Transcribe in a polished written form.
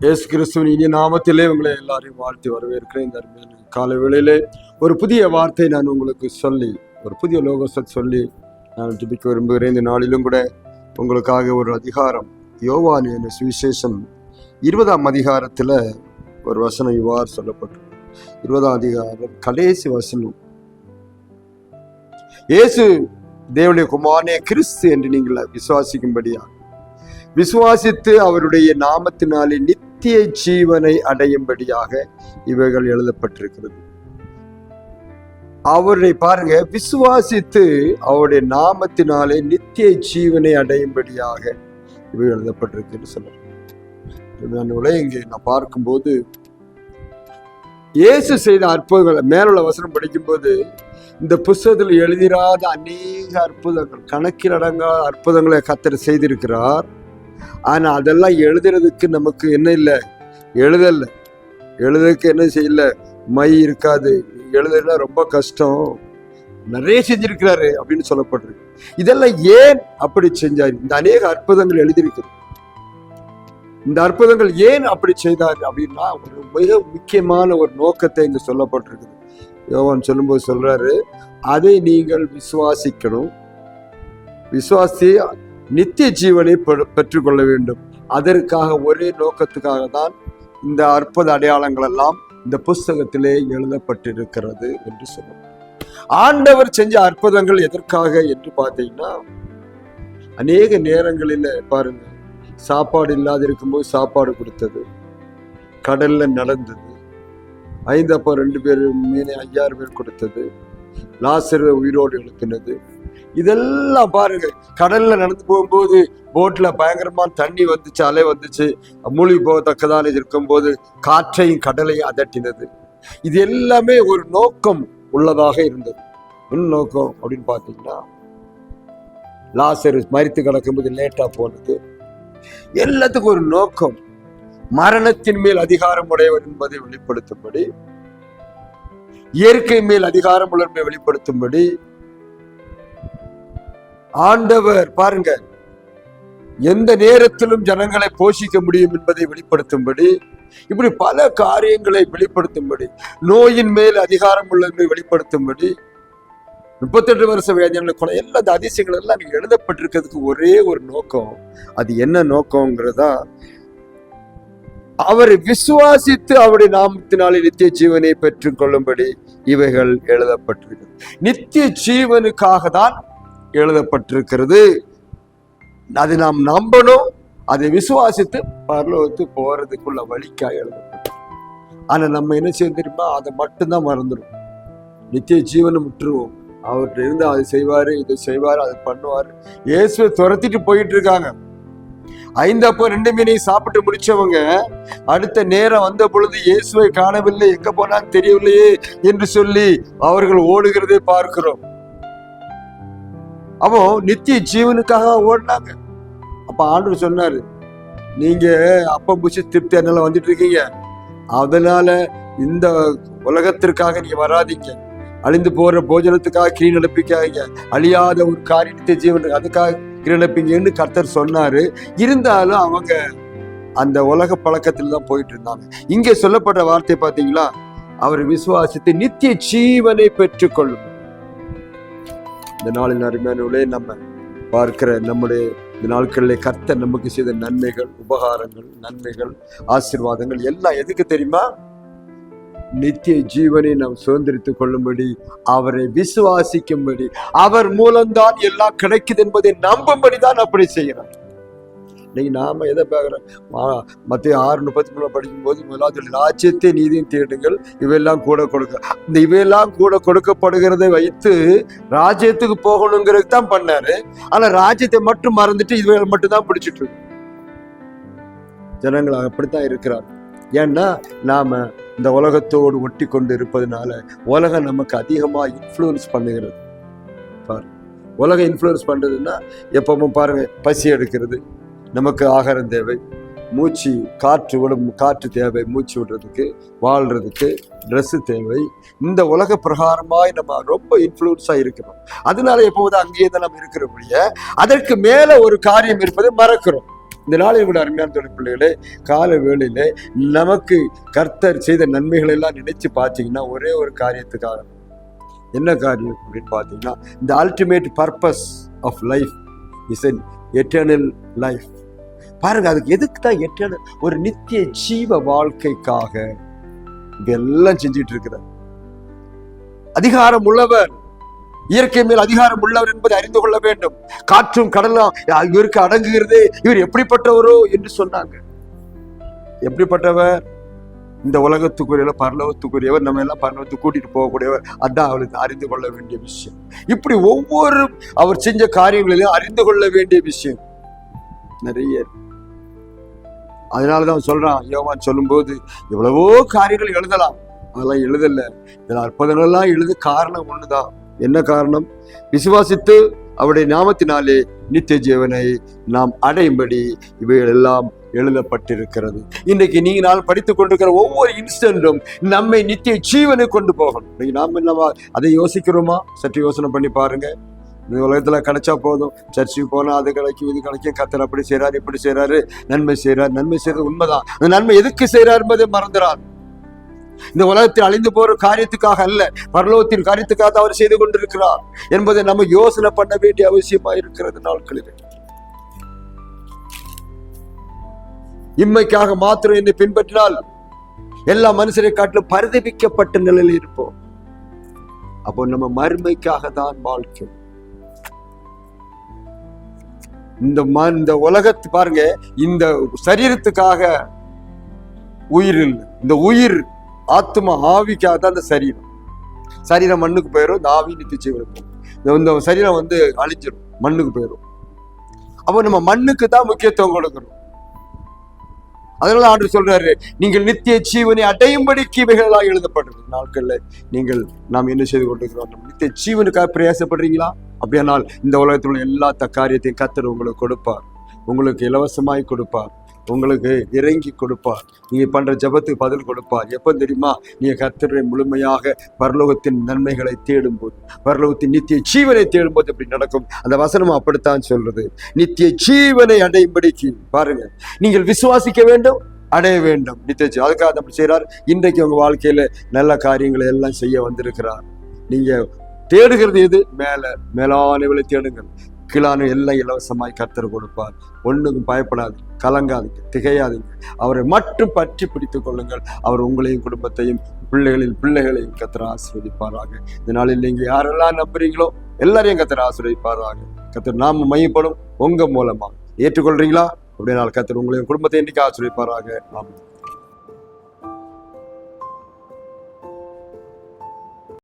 இயேசு கிறிஸ்துவின் இனிய நாமத்திலே உங்களை எல்லாரையும் வாழ்த்தி வரவேற்கிறேன். இந்த அருமையான காலை வேளையிலே ஒரு புதிய வார்த்தை நான் உங்களுக்கு சொல்லி, ஒரு புதிய லோகத்தை சொல்லி நான் ஜெபிக்க விரும்புகிறேன். இந்த நாளிலும் கூட உங்களுக்காக ஒரு அதிகாரம், யோவான் என்ற சுவிசேஷம் 20ஆம் அதிகாரத்தில் ஒரு வசனம் இவ்வாறு சொல்லப்பட்டிருக்கு. 20ஆம் அதிகாரம் கடைசி வசனம், இயேசு தேவனுடைய குமாரனே கிறிஸ்து என்று நீங்கள் விசுவாசிக்கும்படியா, விசுவாசித்து அவருடைய நாமத்தினாலே நித்திய ஜீவனை அடையும்படியாக இவைகள் எழுதப்பட்டிருக்கிறது. அவரை பாருங்க, விசுவாசித்து அவருடைய நாமத்தினாலே நித்திய ஜீவனை அடையும்படியாக இவை எழுதப்பட்டிருக்கு சொல்ல. இங்கே நான் பார்க்கும்போது இயேசு செய்த அற்புதங்களை மேலுள்ள வசனம் படிக்கும்போது, இந்த புஸ்தகத்தில் எழுதிராத அநேக அற்புதங்கள், கணக்கில் அடங்காத அற்புதங்களை கர்த்தர் செய்திருக்கிறார். ஆனா அதெல்லாம் எழுதுறதுக்கு நமக்கு என்ன இல்லை, எழுதுறதுக்கு என்ன செய்யல, மை இருக்காது. எழுதுறதுனா ரொம்ப கஷ்டம், நிறைய செஞ்சிருக்கிறாரு அப்படின்னு சொல்லப்பட்டிருக்கு. இதெல்லாம் ஏன் அப்படி செஞ்சாரு? இந்த அநேக அற்புதங்கள் எழுதியிருக்கு. இந்த அற்புதங்கள் ஏன் அப்படி செய்தார் அப்படின்னா, ஒரு மிக முக்கியமான ஒரு நோக்கத்தை இங்க சொல்லப்பட்டிருக்குது. யோவான் சொல்லும்போது சொல்றாரு, அதை நீங்கள் விசுவாசிக்கணும், விசுவாசி நித்திய ஜீவனை பெற்றுக்கொள்ள வேண்டும். அதற்காக ஒரே நோக்கத்துக்காக தான் இந்த அற்புத அடையாளங்கள் எல்லாம் இந்த புஸ்தகத்திலே எழுதப்பட்டிருக்கிறது என்று சொல்லுவோம். ஆண்டவர் செஞ்ச அற்புதங்கள் எதற்காக என்று பார்த்தீங்கன்னா, அநேக நேரங்களில் பாருங்க, சாப்பாடு இல்லாத இருக்கும்போது சாப்பாடு கொடுத்தது, கடல்ல நடந்தது, 5 அப்போ 2 பேர் மீனே 5000 பேர் கொடுத்தது, லாசரு உயிரோடு எழுப்பினது, இதெல்லாம் பாருங்க. கடல்ல நடந்து போகும்போது போட்ல பயங்கரமான தண்ணி வந்துச்சு, அலை வந்துச்சு, மூழ்கி போகத்தக்கதான இருக்கும்போது காற்றையும் கடலையும் அதட்டினது. இது எல்லாமே ஒரு நோக்கம் உள்ளதாக இருந்தது. என்ன நோக்கம் அப்படின்னு பார்த்தீங்கன்னா, லாசரு மரித்து கிடக்கும்போது லேட்டா போனது, எல்லாத்துக்கும் ஒரு நோக்கம். மரணத்தின் மேல் அதிகாரம் உடையவர் என்பதை வெளிப்படுத்தும்படி, இயற்கை மேல் அதிகாரம் உள்ளவரை வெளிப்படுத்தும்படி, ஆண்டவர் பாருங்க எந்த நேரத்திலும் ஜனங்களை போஷிக்க முடியும் என்பதை வெளிப்படுத்தும்படி, இப்படி பல காரியங்களை வெளிப்படுத்தும்படி, நோயின் மேல் அதிகாரம் உள்ளவரை வெளிப்படுத்தும்படி, 38 வருஷ வேதனை கொலை எல்லா அதிசயங்கள் எல்லாம் நீங்க எழுதப்பட்டிருக்கிறதுக்கு ஒரே ஒரு நோக்கம். அது என்ன நோக்கம்ங்கிறதா, அவரை விசுவாசித்து அவருடைய நாமத்தினாலே நித்திய ஜீவனை பெற்றுக் கொள்ளும்படி இவைகள் எழுதப்பட்டிருக்கிறது. நித்திய ஜீவனுக்காக தான் எழுதப்பட்டிருக்கிறது. அதை நாம் நம்பணும், அதை விசுவாசித்து பரலோகத்துக்கு போறதுக்குள்ள வழிக்காக எழுதப்பட்டிருக்கு. ஆனா நம்ம என்ன செய்ய தெரியுமா, அதை மட்டும்தான் மறந்துடும். நித்திய ஜீவனை விட்டுருவோம். அவர்கிட்ட இருந்து அதை செய்வாரு, இதை செய்வாரு, அதை பண்ணுவாரு. இயேசுவை துரத்திட்டு போயிட்டு இருக்காங்க. 5 அப்போ 2 மீனையும் சாப்பிட்டு முடிச்சவங்க அடுத்த நேரம் வந்த பொழுது இயேசுவை காணவில்லை, எங்க போனான்னு தெரியவில்லையே என்று சொல்லி அவர்கள் ஓடுகிறதை பார்க்கிறோம். அப்போ நித்திய ஜீவனுக்காக ஓடினாங்க. அப்ப ஆண்டவர் சொன்னாரு, நீங்க அப்ப புடிச்சு திருப்தி அதனால வந்துட்டு இருக்கீங்க, அதனால இந்த உலகத்திற்காக நீங்க வராதிங்க, அழிந்து போற போஜனத்துக்காக கிரி நடப்பிக்காதீங்க, அழியாத ஒரு காரிய நித்திய ஜீவன் அதுக்காக கிரி நடப்பீங்கன்னு கர்த்தர் சொன்னாரு. இருந்தாலும் அவங்க அந்த உலக பழக்கத்துல தான் போயிட்டு இருந்தாங்க. இங்கே சொல்லப்பட்ட வார்த்தை பாத்தீங்களா, அவர் விசுவாசித்து நித்திய ஜீவனை பெற்றுக்கொள்ளும். இந்த நாளின் அருமையானவர்களே, நம்ம பார்க்கிற நம்முடைய இந்த நாட்களில் கர்த்தர் நமக்கு செய்த நன்மைகள், உபகாரங்கள், நன்மைகள், ஆசீர்வாதங்கள் எல்லாம் எதுக்கு தெரியுமா? நித்திய ஜீவனை நாம் சுதந்திரித்துக் கொள்ளும்படி, அவரை விசுவாசிக்கும்படி, அவர் மூலம்தான் எல்லாம் கிடைக்குது என்பதை நம்பும்படிதான் அப்படி செய்கிறார். இன்னைக்கு நாம எதை பார்க்கிறோம்? மத்திய 6:33 படிக்கும்போது, முதலாவது ராஜ்யத்தை நீதியும் தேடுங்கள், இவையெல்லாம் கூட கொடுக்க. இந்த இவையெல்லாம் கூட கொடுக்கப்படுகிறதை வைத்து ராஜ்யத்துக்கு போகணுங்கிறது தான் பண்ணாரு. ஆனா ராஜ்யத்தை மட்டும் மறந்துட்டு இவைகள் மட்டும் தான் பிடிச்சிட்டு இருக்கு. ஜனங்கள் அப்படித்தான் இருக்கிறார். ஏன்னா நாம இந்த உலகத்தோடு ஒட்டி கொண்டு இருப்பதனால உலகம் நமக்கு அதிகமா இன்ஃப்ளூயன்ஸ் பண்ணுகிறது. உலகம் இன்ஃப்ளூயன்ஸ் பண்றதுன்னா எப்பவும் பாருங்க, பசி எடுக்கிறது, நமக்கு ஆகாரம் தேவை, மூச்சு காற்று விடும், காற்று தேவை மூச்சு விடுறதுக்கு, வாழ்றதுக்கு ட்ரெஸ்ஸு தேவை. இந்த உலக பிரகாரமாய் நம்ம ரொம்ப இன்ஃப்ளூயன்ஸாக இருக்கிறோம். அதனால எப்போது அங்கேயே தான் நம்ம இருக்கிறபடிய அதற்கு மேலே ஒரு காரியம் இருப்பதை மறக்கிறோம். இந்த நாளில் கூட அருமையான தொழில் பிள்ளைகளே, கால வேளையிலே நமக்கு கர்த்தர் செய்த நன்மைகளை எல்லாம் நினைச்சு பார்த்தீங்கன்னா ஒரே ஒரு காரியத்துக்காக. என்ன காரியம் அப்படின்னு பார்த்தீங்கன்னா, இந்த ultimate purpose of life is an eternal life. பாருங்க, அதுக்கு எதுக்கு தான் எட்டர்னல், ஒரு நித்திய ஜீவ வாழ்க்கைக்காக இதெல்லாம் செஞ்சுட்டு இருக்கிறார். அதிகாரம் உள்ளவர், இயற்கை மேல் அதிகாரம் உள்ளவர் என்பதை அறிந்து கொள்ள வேண்டும். காற்றும் கடலும் இவருக்கு அடங்குகிறது, இவர் எப்படிப்பட்டவரோ என்று சொன்னாங்க. எப்படிப்பட்டவர்? இந்த உலகத்துக்குரியவர், பரலோகத்துக்குரியவர், நம்ம எல்லாம் பரலோகத்துக்கு கூட்டிட்டு போகக்கூடியவர். அதான் அவளுக்கு அறிந்து கொள்ள வேண்டிய விஷயம். இப்படி ஒவ்வொரு அவர் செஞ்ச காரியங்களிலும் அறிந்து கொள்ள வேண்டிய விஷயம் நிறைய. அதனாலதான் சொல்றான், யோவான் சொல்லும் போது, எவ்வளவோ காரியங்கள் எழுதலாம், அதெல்லாம் எழுதல. இதில் அற்புதங்கள்லாம் எழுத காரணம் ஒண்ணுதான். என்ன காரணம்? விசுவாசித்து அவருடைய நாமத்தினாலே நித்திய ஜீவனை நாம் அடையும்படி இவைகள் எல்லாம் எழுதப்பட்டிருக்கிறது. இன்றைக்கு நீங்க நான் படித்துக் கொண்டிருக்கிற ஒவ்வொரு இன்ஸ்டன்டும் நம்மை நித்திய ஜீவனை கொண்டு போகணும். இன்னைக்கு நாம் என்னவா அதை யோசிக்கிறோமா? சற்று யோசனை பண்ணி பாருங்க. இந்த உலகத்துல கிடைச்சா போதும், சர்ச்சுக்கு போனா அது கிடைக்கும், இது கிடைக்கும், கர்த்தர் அப்படி செய்யறாரு, இப்படி செய்யறாரு, நன்மை செய்யறாரு. நன்மை செய்யறது உண்மைதான். அந்த நன்மை எதுக்கு செய்யறாரு என்பதை மறந்துறார். இந்த உலகத்தில் அழிந்து போற காரியத்துக்காக அல்ல, பரலோகத்தின் காரியத்துக்காக அவர் செய்து கொண்டிருக்கிறார் என்பதை நம்ம யோசனை பண்ண வேண்டிய அவசியமா இருக்கிறது. நாட்களில் இம்மைக்காக மாத்திரம் என்னை பின்பற்றினால் எல்லா மனுஷரை காட்டிலும் பரிதபிக்கப்பட்ட நிலையில் இருப்போம். அப்போ நம்ம மறுமைக்காக தான் வாழ்க்கை. இந்த உலகத்து பாருங்க, இந்த சரீரத்துக்காக உயிர் இல்லை. இந்த உயிர் ஆத்மா ஆவிக்காக தான் இந்த சரீரம். சரீரம் மண்ணுக்கு போயிடும், இந்த ஆவி நித்திய ஜீவனுக்கு. இந்த சரீரம் அழிஞ்சிடும், மண்ணுக்கு போயிடும். அப்போ நம்ம மண்ணுக்கு தான் முக்கியத்துவம் கொடுக்கணும். அதனால ஆண்டவர் சொல்றாரு, நீங்கள் நித்திய ஜீவனை அடையும்படிக்கு இவைகளாக எழுதப்பட்டது. நாட்கள்ல நாம் என்ன செய்து கொண்டிருக்கிறோம்? நம்ம நித்திய ஜீவனுக்காக பிரயாசப்படுறீங்களா? அப்படியானால் இந்த உலகத்தில் உள்ள எல்லா காரியத்தையும் கர்த்தர் உங்களுக்கு கொடுப்பார், உங்களுக்கு இலவசமாய் கொடுப்பார், உங்களுக்கு இறங்கி கொடுப்பார். நீங்க பண்ற ஜபத்துக்கு பதில் கொடுப்பார். எப்ப தெரியுமா? நீங்க கர்த்தரை முழுமையாக பரலோகத்தின் நன்மைகளை தேடும் போது, பரலோகத்தின் நித்திய ஜீவனை தேடும் போது எப்படி நடக்கும்? அந்த வசனம் அப்படித்தான் சொல்றது. நித்திய ஜீவனை அடையும்படிக்கு பாருங்க, நீங்கள் விசுவாசிக்க வேண்டும், அடைய வேண்டும் நித்திய ஜீவன். அதுக்காக அப்படி செய்யறார். இன்றைக்கு உங்க வாழ்க்கையில நல்ல காரியங்களை எல்லாம் செய்ய வந்திருக்கிறார். நீங்க தேடுகிறது எது? மேலானவளை தேடுங்கள். கீழான எல்லாம் இலவசமாய் கர்த்தர் கொடுப்பார். ஒண்ணுக்கும் பயப்படாது, கலங்காதீங்க, திகையாதீங்க. அவரை மட்டும் பற்றி பிடித்துக் கொள்ளுங்கள். அவர் உங்களையும் குடும்பத்தையும் பிள்ளைகளையும் கர்த்தர் ஆசீர்வதிப்பாராக. இந்த நாளில் நீங்க யாரெல்லாம் நம்புறீங்களோ எல்லாரையும் கர்த்தர் ஆசீர்வதிப்பாராக. கர்த்தர் நாம மையப்படும் உங்க மூலமா. ஏற்றுக்கொள்றீங்களா? அப்படியே நாள் கர்த்தர் உங்களையும் குடும்பத்தை இன்னைக்கு ஆசீர்வதிப்பாராக. ஆமென்.